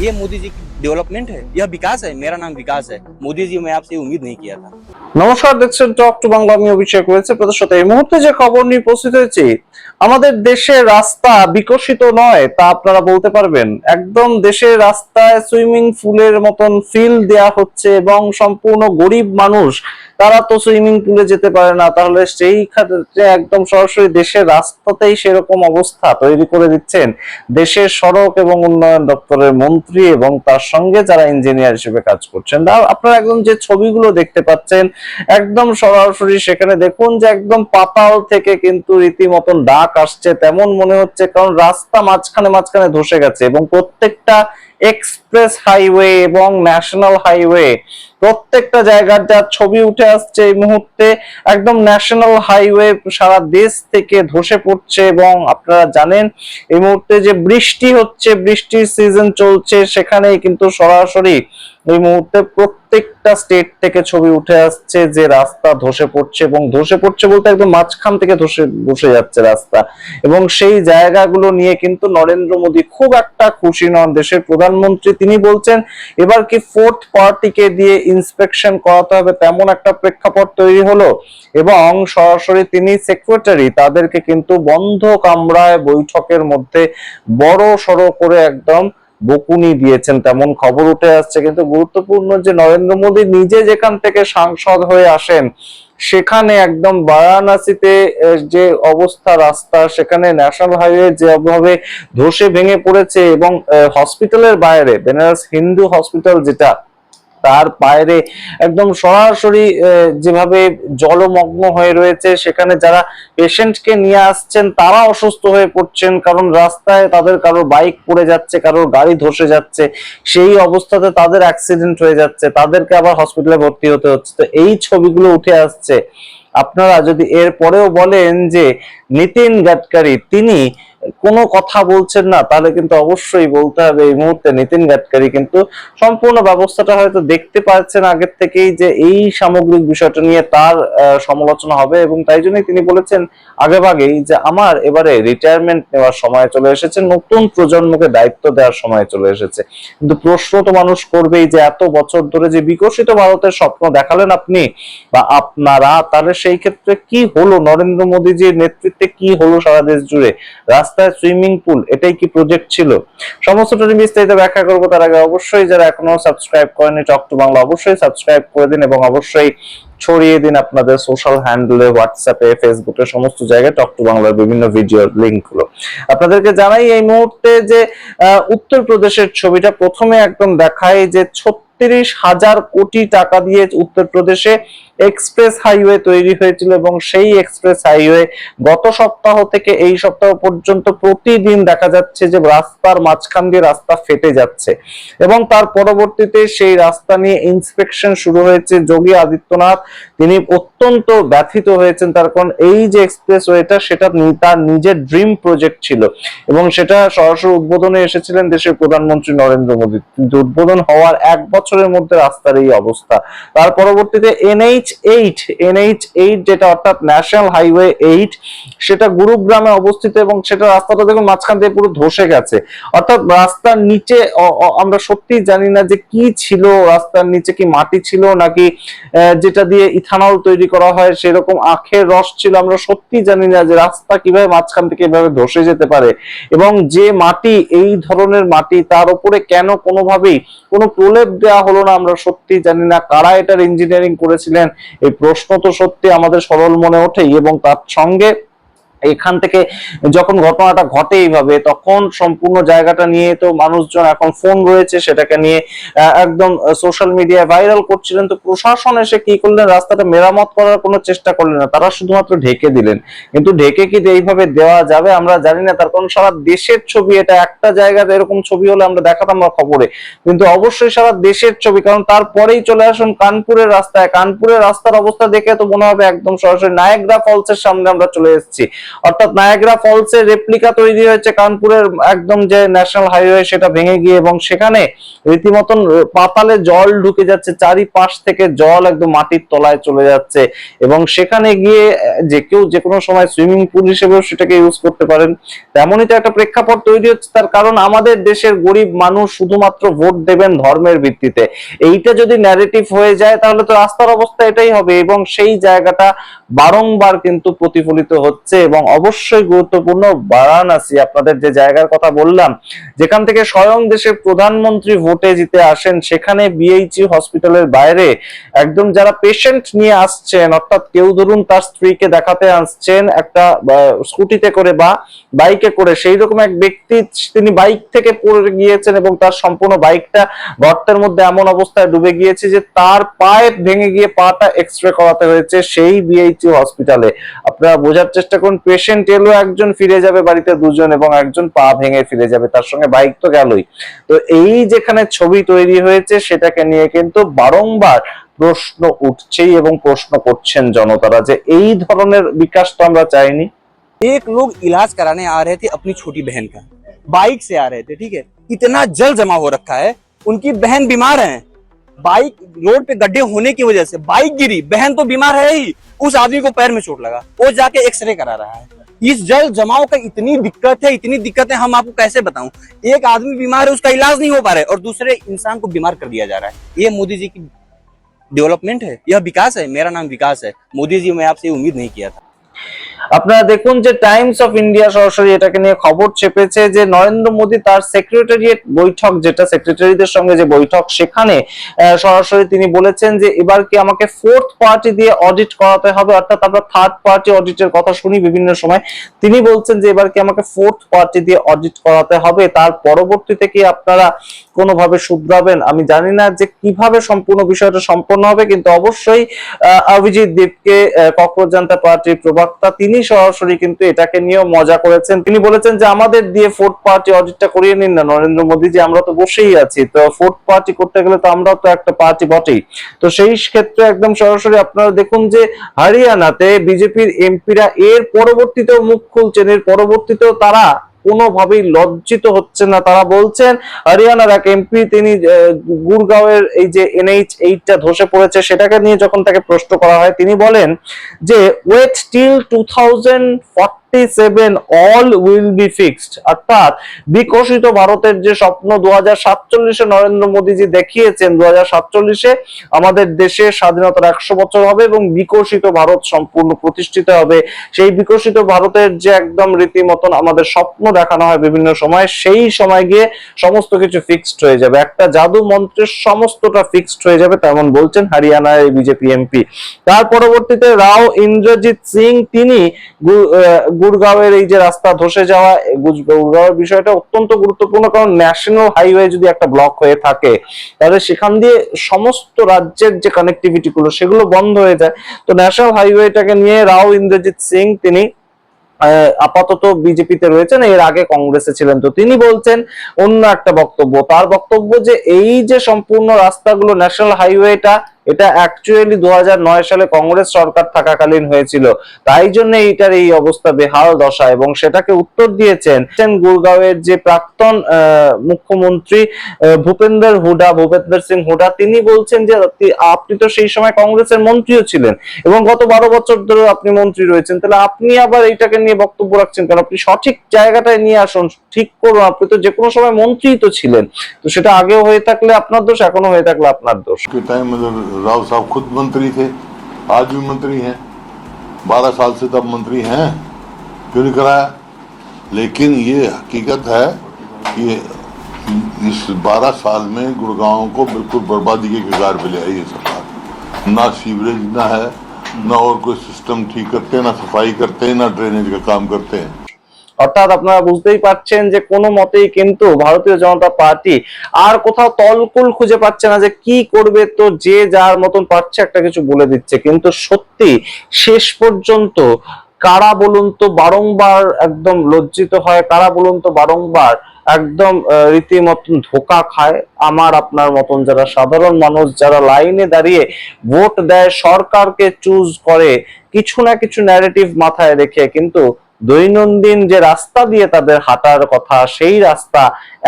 ये मोदी जी की डेवलपमेंट है, यह विकास है। मेरा नाम विकास है। मोदी जी, मैं आपसे उम्मीद नहीं किया था। নমস্কার, দেখছেন টক টু বাংলা। আমি অভিষেক রয়েছে আপনাদের সাথে। এই মুহূর্তে যে খবর নিয়ে উপস্থিত হয়েছি, আমাদের দেশের রাস্তা বিকশিত নয় তা আপনারা বলতে পারবেন। একদম দেশের রাস্তায় সুইমিং পুলের মতন ফিল দেয়া হচ্ছে এবং সম্পূর্ণ গরিব মানুষ তারা তো সুইমিং পুলে যেতে পারে না, তাহলে সেই ক্ষেত্রে একদম সরাসরি দেশের রাস্তাতেই সেরকম অবস্থা তৈরি করে দিচ্ছেন দেশের সড়ক এবং উন্নয়ন দপ্তরের মন্ত্রী এবং তার সঙ্গে যারা ইঞ্জিনিয়ার হিসেবে কাজ করছেন। আপনারা একদম যে ছবিগুলো দেখতে পাচ্ছেন, একদম সরাসরি সেখানে দেখুন যে একদম পাতাল থেকে কিন্তু রীতিমতন ডাক আসছে তেমন মনে হচ্ছে, কারণ রাস্তা মাঝখানে মাঝখানে ধসে গেছে এবং প্রত্যেকটা এক্সপ্রেস হাইওয়ে এবং ন্যাশনাল হাইওয়ে প্রত্যেকটা জায়গার যা ছবি উঠে আসছে এই মুহূর্তে, একদম ন্যাশনাল হাইওয়ে সারা দেশ থেকে ধসে পড়ছে। এবং আপনারা জানেন এই মুহূর্তে যে বৃষ্টি হচ্ছে, বৃষ্টির সিজন চলছে, সেখানেই কিন্তু সরাসরি এই মুহূর্তে প্রত্যেকটা স্টেট থেকে ছবি উঠে আসছে যে রাস্তা ধসে পড়ছে, এবং ধসে পড়ছে বলতে একদম মাঝখান থেকে বসে যাচ্ছে রাস্তা। এবং সেই জায়গাগুলো নিয়ে কিন্তু নরেন্দ্র মোদী খুব একটা খুশি নন। দেশের প্রধানমন্ত্রী তিনি বলছেন এবার কি ফোর্থ পার্টিকে দিয়ে ইন্সপেকশন করাতে হবে, তেমন একটা প্রেক্ষাপট তৈরি হলো। এবং সরাসরি তিনি সেক্রেটারি তাদেরকে কিন্তু বন্ধ কামরায় বৈঠকের মধ্যে বড় সড়ো করে একদম বকুনি দিয়েছেন, তেমন খবর উঠে আসছে। কিন্তু গুরুত্বপূর্ণ যে নরেন্দ্র মোদী নিজে যেখান থেকে সাংসদ হয়ে আসেন, সেখানে একদম বারাণসীতে যে অবস্থা রাস্তা, সেখানে ন্যাশনাল হাইওয়ে যেভাবে ধসে ভেঙে পড়েছে এবং হসপিটালের বাইরে বেনারস হিন্দু হসপিটাল যেটা, তার বাইরে একদম সরাসরি যেভাবে জলমগ্ন হয়ে রয়েছে, সেখানে যারা পেশেন্টকে নিয়ে আসছেন তারা অসুস্থ হয়ে পড়ছেন, কারণ রাস্তায় তাদের কারো বাইক পড়ে যাচ্ছে, কারোর গাড়ি ধসে যাচ্ছে, সেই অবস্থাতে তাদের অ্যাক্সিডেন্ট হয়ে যাচ্ছে, তাদেরকে আবার হসপিটালে ভর্তি হতে হচ্ছে। তো এই ছবিগুলো উঠে আসছে। আপনারা যদি এর পরেও বলেন যে নীতিন গাডকারি তিনি কোনো কথা বলছেন না, তাহলে কিন্তু অবশ্যই বলতে হবে এই মুহূর্তে নীতিন গাডকারি কিন্তু সম্পূর্ণ ব্যবস্থাটা হয়তো দেখতে পাচ্ছেন আগের থেকেই যে এই সামগ্রিক বিষয়টা নিয়ে তার সমালোচনা হবে, এবং তাই জন্যই তিনি বলেছেন আগেভাগেই যে আমার এবারে রিটায়ারমেন্ট নেওয়ার সময় চলে এসেছে, নতুন প্রজন্মকে দায়িত্ব দেওয়ার সময় চলে এসেছে। কিন্তু প্রশ্ন তো মানুষ করবেই যে এত বছর ধরে যে বিকশিত ভারতের স্বপ্ন দেখালেন আপনি বা আপনারা, তাহলে সেই ক্ষেত্রে কি হলো? নরেন্দ্র মোদীজির নেতৃত্বে কি হলো সারা দেশ জুড়ে? রাস্তায় সুইমিং পুল, এটাই কি প্রজেক্ট ছিল? সমস্তটা নিয়ে বিস্তারিত ব্যাখ্যা করবো। তার আগে অবশ্যই যারা এখনো সাবস্ক্রাইব করেনি টক টু বাংলা, অবশ্যই সাবস্ক্রাইব করে দিন এবং অবশ্যই ছড়িয়ে দিন আপনাদের সোশ্যাল হ্যান্ডেলে, হোয়াটসঅ্যাপে, ফেসবুকে, সমস্ত জায়গায় টক টু বাংলার বিভিন্ন ভিডিওর লিংক গুলো। আপনাদেরকে জানাই এই মুহূর্তে যে উত্তরপ্রদেশের ছবিটা প্রথমে একদম দেখায় যে 36,000 কোটি টাকা দিয়ে উত্তরপ্রদেশে এক্সপ্রেস হাইওয়ে তৈরি হয়েছিল, এবং সেই এক্সপ্রেস হাইওয়ে গত সপ্তাহ থেকে এই সপ্তাহ পর্যন্ত প্রতিদিন দেখা যাচ্ছে যে রাস্তার মাঝখান দিয়ে রাস্তা ফেটে যাচ্ছে। এবং তার পরবর্তীতে সেই রাস্তা নিয়ে ইন্সপেকশন শুরু হয়েছে। যোগী আদিত্যনাথ তিনি অত্যন্ত ব্যথিত হয়েছেন, তার কারণ এই যে এক্সপ্রেস ওয়েটা সেটা তার নিজের ড্রিম প্রজেক্ট ছিল, এবং সেটা সরাসরি উদ্বোধনে এসেছিলেন দেশের প্রধানমন্ত্রী নরেন্দ্র মোদী। কিন্তু উদ্বোধন হওয়ার 1 বছরের মধ্যে রাস্তার এই অবস্থা। তার পরবর্তীতে NH8 যেটা অর্থাৎ ন্যাশনাল হাইওয়ে 8, সেটা গুরুগ্রামে অবস্থিত, এবং সেটা রাস্তাটা দেখুন মাঝখান দিয়ে পুরো ধসে গেছে। অর্থাৎ রাস্তার নিচে আমরা সত্যি জানি না যে কি ছিল, রাস্তার নিচে কি মাটি ছিল নাকি যেটা দিয়ে ইথানল তৈরি করা হয় সেরকম আখের রস ছিল, আমরা সত্যি জানি না যে রাস্তা কিভাবে মাঝখান থেকে এভাবে ধসে যেতে পারে। এবং যে মাটি, এই ধরনের মাটি, তার উপরে কেন কোনোভাবেই কোনো প্রলেপ দেওয়া হলো না, আমরা সত্যি জানি না। কারা এটার ইঞ্জিনিয়ারিং করেছিলেন, এই প্রশ্ন তো সত্যি আমাদের সরল মনে ওঠেই। এবং তার সঙ্গে এখান থেকে যখন ঘটনাটা ঘটে এইভাবে, তখন সম্পূর্ণ জায়গাটা নিয়ে তো মানুষজন এখন ফোন রয়েছে, সেটাকে নিয়ে একদম সোশ্যাল মিডিয়ায় ভাইরাল করছিলেন। তো প্রশাসন এসে কি করলেন, রাস্তাটা মেরামত করার কোনো চেষ্টা করলেন না, তারা শুধুমাত্র ঢেকে দিলেন। কিন্তু ঢেকে কি এইভাবে দেওয়া যাবে আমরা জানি না, তার কারণ সারা দেশের ছবি এটা। একটা জায়গাতে এরকম ছবি হলে আমরা দেখাতাম না খবরে, কিন্তু অবশ্যই সারা দেশের ছবি। কারণ তারপরেই চলে আসুন কানপুরের রাস্তায়। কানপুরের রাস্তার অবস্থা দেখে তো মনে হবে একদম সরাসরি নায়াগ্রা ফলসের সামনে আমরা চলে এসেছি। অর্থাৎ নায়াগ্রা ফলসের রেপ্লিকা তৈরি হয়েছে কানপুরের একদম যে ন্যাশনাল হাইওয়ে সেটা ভেঙে গিয়ে, এবং সেখানে রীতিমতন পাতালে জল ঢুকে যাচ্ছে, চারিপাশ থেকে জল একদম মাটির তলায় চলে যাচ্ছে, এবং সেখানে গিয়ে যে কেউ যে কোনো সময় সুইমিং পুল হিসেবেও সেটাকে ইউজ করতে পারেন। তেমনই তো একটা প্রেক্ষাপট তৈরি হচ্ছে, তার কারণ আমাদের দেশের গরিব মানুষ শুধুমাত্র ভোট দেবেন ধর্মের ভিত্তিতে। এইটা যদি ন্যারেটিভ হয়ে যায় তাহলে তো রাস্তার অবস্থা এটাই হবে, এবং সেই জায়গাটা বারংবার কিন্তু প্রতিফলিত হচ্ছে। এবং অবশ্যই গুরুত্বপূর্ণ বারাণসী, আপনাদের যে জায়গার কথা বললাম, যেখান থেকে স্বয়ং দেশের প্রধানমন্ত্রী ভোটে জিতে আসেন, সেখানে বিএইচইউ হসপিটালের বাইরে একদম যারা পেশেন্ট নিয়ে আসছেন, অর্থাৎ কেউ ধরুন তার স্ত্রীকে দেখাতে আসছেন একটা স্কুটিতে করে বা বাইকে করে, সেই রকম এক ব্যক্তি তিনি বাইক থেকে পড়ে গিয়েছেন এবং তার সম্পূর্ণ বাইকটা গর্তের মধ্যে এমন অবস্থায় ডুবে গিয়েছে যে তার পাইপ ভেঙে গিয়ে পাটা এক্সরে করাতে হয়েছে সেই বিএইচইউ হসপিটালে। আপনারা বোঝার চেষ্টা করুন, পেশেন্ট এলো একজন, ফিরে যাবে বাড়িতে দুজন, এবং একজন পা ভেঙে ফিরে যাবে, তার সঙ্গে বাইক তো গেলই। তো এই যেখানে ছবি তৈরি হয়েছে সেটাকে নিয়ে কিন্তু বারংবার প্রশ্ন উঠছেই এবং প্রশ্ন করছেন জনতারা যে এই ধরনের বিকাশ তো আমরা চাইনি। एक लोग इलाज कराने आ रहे थे अपनी छोटी बहन का, बाइक से आ रहे थे, ठीक है, इतना जल जमा हो रखा है, उनकी बहन बीमार है, बाइक रोड पे गड्ढे होने की वजह से बाइक गिरी, बहन तो बीमार है ही, उस आदमी को पैर में चोट लगा, वो जाके एक्सरे करा रहा है। इस जल जमाव का इतनी दिक्कत है, हम आपको कैसे बताऊं। एक आदमी बीमार है, उसका इलाज नहीं हो पा रहा है, और दूसरे इंसान को बीमार कर दिया जा रहा है। ये मोदी जी की डेवलपमेंट है, यह विकास है। मेरा नाम विकास है। मोदी जी, मैं आपसे उम्मीद नहीं किया था। আপনারা দেখুন যে টাইমস অফ ইন্ডিয়া সরাসরি এটাকে নিয়ে খবর চেপেছে যে নরেন্দ্র মোদী তার সেক্রেটারিয়েট বৈঠক, যেটা সেক্রেটারিদের সঙ্গে যে বৈঠক, সেখানে সরাসরি তিনি বলেছেন যে এবার কি আমাকে ফোর্থ পার্টি দিয়ে অডিট করাতে হবে, অর্থাৎ আমরা থার্ড পার্টি অডিটের কথা শুনি বিভিন্ন সময়, তিনি বলছেন যে এবার কি আমাকে ফোর্থ পার্টি দিয়ে অডিট করাতে হবে, তার পরবর্তীতে কি আপনারা কোনোভাবে শুধরাবেন। আমি জানি না যে কিভাবে সম্পূর্ণ বিষয়টা সম্পন্ন হবে, কিন্তু অবশ্যই অভিজিৎ দেবকে কক্রোচ জনতা পার্টির প্রবক্তা, তিনি সরাসরি কিন্তু এটাকে নিয়েও মজা করেছেন। তিনি বলেছেন যে আমাদের দিয়ে ফোর্থ পার্টি অডিটটা করিয়ে নিন না নরেন্দ্র মোদী জি, আমরা তো বসেই আছি, তো ফোর্থ পার্টি করতে গেলে তো আমরাও তো একটা পার্টি বটেই। তো সেই ক্ষেত্রে একদম সরাসরি আপনারা দেখুন যে হরিয়ানাতে বিজেপির এমপিরা এর পরবর্তীতেও মুখ খুলছেন, এর পরবর্তীতেও তারা কোনোভাবেই লজ্জিত হচ্ছে না। তারা বলছেন, হরিয়ানার এক এমপি তিনি গুরগাঁওয়ের এই যে NH8টা ধসে পড়েছে সেটাকে নিয়ে যখন তাকে প্রশ্ন করা হয়, তিনি বলেন যে wait till 2047 all will be fixed. অর্থাৎ বিকশিত ভারতের যে স্বপ্ন 2047-এ নরেন্দ্র মোদীজি দেখিয়েছেন, 2047-এ আমাদের দেশে স্বাধীনতার 100 বছর হবে এবং বিকশিত ভারত সম্পূর্ণ প্রতিষ্ঠিত হবে। সেই বিকশিত ভারতের যে একদম রীতিমতন আমাদের স্বপ্ন দেখানো হয় বিভিন্ন সময়, সেই সময় গিয়ে সমস্ত কিছু ফিক্সড হয়ে যাবে, একটা জাদু মন্ত্রের সমস্তটা ফিক্সড হয়ে যাবে, তেমন বলছেন হরিয়ানার এই বিজেপি এমপি। তার পরবর্তীতে রাও ইন্দ্রজিৎ সিং, তিনি গুরগাঁওয়ের এই যে রাস্তা ধসে যাওয়া, গুরগাঁওয়ের বিষয়টা অত্যন্ত গুরুত্বপূর্ণ, কারণ ন্যাশনাল হাইওয়ে যদি একটা ব্লক হয়ে থাকে তাহলে সেখান দিয়ে সমস্ত রাজ্যের যে কানেক্টিভিটি গুলো সেগুলো বন্ধ হয়ে যায়। তো ন্যাশনাল হাইওয়েটাকে নিয়ে রাও ইন্দ্রজিৎ সিং, তিনি আপাতত বিজেপিতে রয়েছেন, এর আগে কংগ্রেসে ছিলেন। তো তিনি বলছেন অন্য একটা বক্তব্য, তার বক্তব্য যে এই যে সম্পূর্ণ রাস্তাগুলো ন্যাশনাল হাইওয়েটা, এটা অ্যাকচুয়ালি 2009 সালে কংগ্রেস সরকার থাকাকালীন হয়েছিল, তাই জন্য এইটার এই অবস্থা, বেহাল দশা। এবং সেটাকে উত্তর দিয়েছেন গুরগাঁওয়ের যে প্রাক্তন মুখ্যমন্ত্রী ভূপেন্দর সিং হুডা, তিনি বলছেন যে আপনি তো সেই সময় কংগ্রেসের মন্ত্রীও ছিলেন এবং গত 12 বছর ধরে আপনি মন্ত্রী রয়েছেন, তাহলে আপনি আবার এইটাকে নিয়ে বক্তব্য রাখছেন কারণ আপনি সঠিক জায়গাটায় নিয়ে আসুন, ঠিক করুন, আপনি তো যে কোনো সময় মন্ত্রী তো ছিলেন, তো সেটা আগেও হয়ে থাকলে আপনার দোষ, এখনো হয়ে থাকলে আপনার দোষ। राव साहब खुद मंत्री थे, आज भी मंत्री हैं, 12 साल से तब मंत्री हैं, क्यों नहीं कराया। लेकिन ये हकीकत है कि इस 12 साल में गुड़गांव को बिल्कुल बर्बादी के कगार पे ले आई है सरकार। ना सीवरेज ना है, ना और कोई सिस्टम ठीक करते हैं, ना सफाई करते हैं, ना ड्रेनेज का काम करते हैं। অর্থাৎ আপনারা বুঝতেই পারছেন যে কোনো মতেই কিন্তু ভারতীয় জনতা পার্টি আর কোথাও তলকুল খুঁজে পাচ্ছে না যে কি করবে, তো যে যার মতন পারছে একটা কিছু বলে দিচ্ছে, কিন্তু সত্যি শেষ পর্যন্ত কারা বলুন তো বারংবার একদম লজ্জিত হয়, কারা বলুন তো বারংবার একদম রীতিমতন ধোকা খায়, আমার আপনার মতন যারা সাধারণ মানুষ, যারা লাইনে দাঁড়িয়ে ভোট দেয়, সরকারকে চুজ করে কিছু না কিছু ন্যারেটিভ মাথায় রেখে, কিন্তু দৈনন্দিন যে রাস্তা দিয়ে তাদের হাঁটার কথা, সেই রাস্তা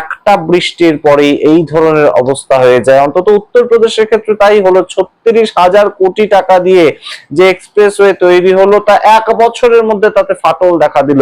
একটা বৃষ্টির পরেই এই ধরনের অবস্থা হয়ে যায়। অন্তত উত্তরপ্রদেশের ক্ষেত্রে তাই হলো। 36,000 কোটি টাকা দিয়ে যে এক্সপ্রেসওয়ে তৈরি হলো, তা 1 বছরের মধ্যে তাতে ফাটল দেখা দিল।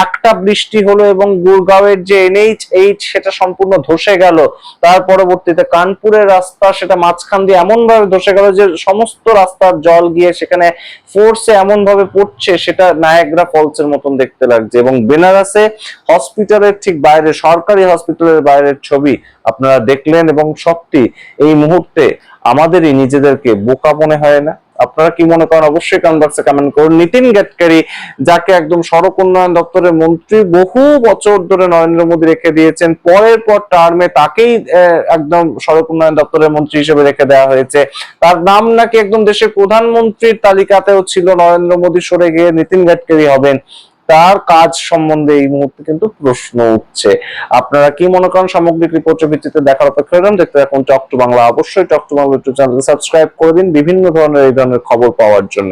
একটা বৃষ্টি হলো এবং গুরগাঁওয়ের যে NH8 সেটা সম্পূর্ণ ধসে গেল। তার পরবর্তীতে কানপুরের রাস্তা, সেটা মাঝখান দিয়ে এমন ভাবে ধসে গেল যে সমস্ত রাস্তার জল গিয়ে সেখানে ফোর্সে এমন ভাবে পড়ছে, সেটা নায়াগ্রা ফলসের মতন দেখতে লাগছে। এবং বেনারসে হসপিটালের ঠিক বাইরে, সরকারি হসপিটালের বাইরের ছবি আপনারা দেখলেন, এবং সত্যি এই মুহূর্তে আমাদেরই নিজেদেরকে বোকা মনে হয় না? আপনারা কি মনে করেন অবশ্যই কমেন্ট বক্সে কমেন্ট করুন। নীতিন গাডকারি, যাকে একদম সড়ক উন্নয়ন দপ্তরের মন্ত্রী বহু বছর ধরে নরেন্দ্র মোদী রেখে দিয়েছেন, পরের পর টার্মে তাকেই একদম সড়ক উন্নয়ন দপ্তরের মন্ত্রী হিসেবে রেখে দেওয়া হয়েছে। তার নাম নাকি একদম দেশের প্রধানমন্ত্রীর তালিকাতেও ছিল, নরেন্দ্র মোদী সরে গিয়ে নীতিন গাডকারি হবেন। তার কাজ সম্বন্ধে এই মুহূর্তে কিন্তু প্রশ্ন উঠছে। আপনারা কি মনে করেন? সামগ্রিক রিপোর্টের ভিত্তিতে দেখার অপেক্ষা করুন। দেখতে থাকুন টক টু বাংলা। অবশ্যই টক টু বাংলা ইউটিউব চ্যানেলকে সাবস্ক্রাইব করে দিন বিভিন্ন ধরনের এই ধরনের খবর পাওয়ার জন্য।